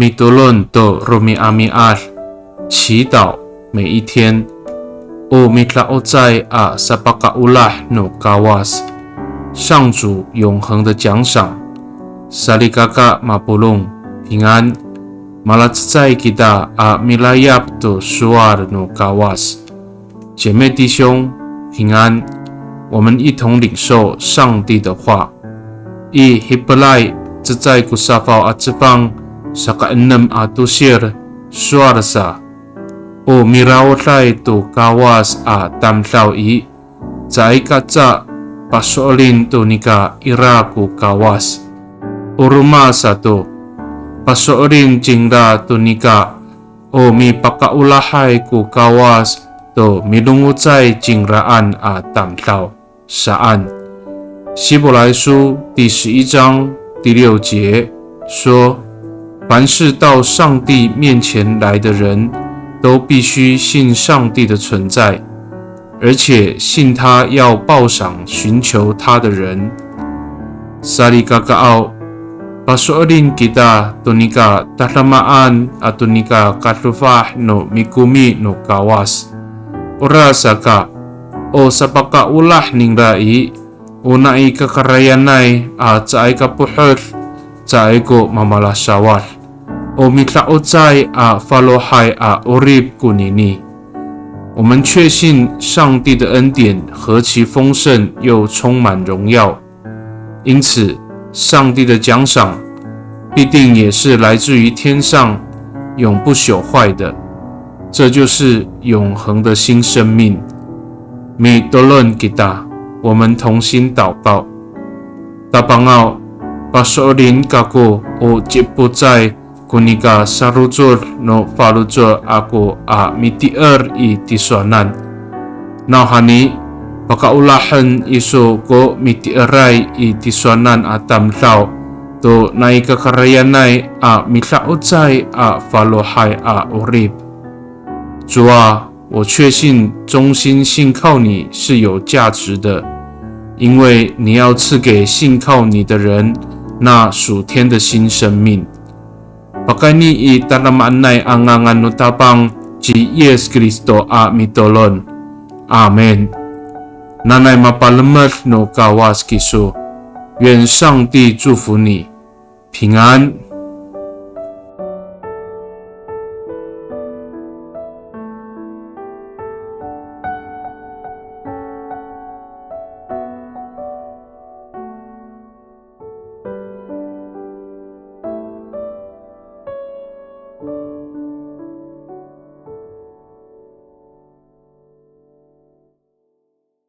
mitulun to rumiamiar， 祈祷每一天。O mitlaotzai a sapakaulah no kawas， 上主永恒的奖赏。Saligaka mapulung 平安。Malatzai kita a milayap to suar no kawas， 姐妹弟兄平安。我们一同领受上帝的话。I hipelai zai kusafau atsipang sa kaenam atusir suarsa。O miraotlay to kawas a tamtlaw i zai katsa pasolin to nika iraku kawas. O rumasa to pasolin jingda to nika o mi pakaulahay ku kawas to milungutsay jingraan a tamtlaw saan。希伯来书第11章第6节说，凡是到上帝面前来的人，都必须信上帝的存在，而且信他要报赏寻求他的人。Saligagaw pasoolin kita tunika tatamaan at tunika katufah no mikumi no kawas. Orasaka o sapakaulah ning rai unai kakarayanay at saay kapuhot saay ko mamalasawal。O mitlaotzai a falohai a orib kunini， 我们确信上帝的恩典何其丰盛又充满荣耀，因此上帝的奖赏必定也是来自于天上永不朽坏的，这就是永恒的新生命。Mitulun kita， 我们同心祷告。Tapangao pasoolin kako o jiputzai kunika sarujur no falujur aku a mitier i tisonan. Nauhani pakaulahan iso ko mitieray i tisonan atamlaw to naikakarayanay a mitlaotzay a falohai a orib。 主啊，我确信忠心信靠你是有价值的，因为你要赐给信靠你的人那属天的新生命。Pakani i tanamanay angangan no tapang si Yes Kristo a mitolon. Amen。 Nanay mapalamat no kawas kiso， 愿上帝祝福你平安。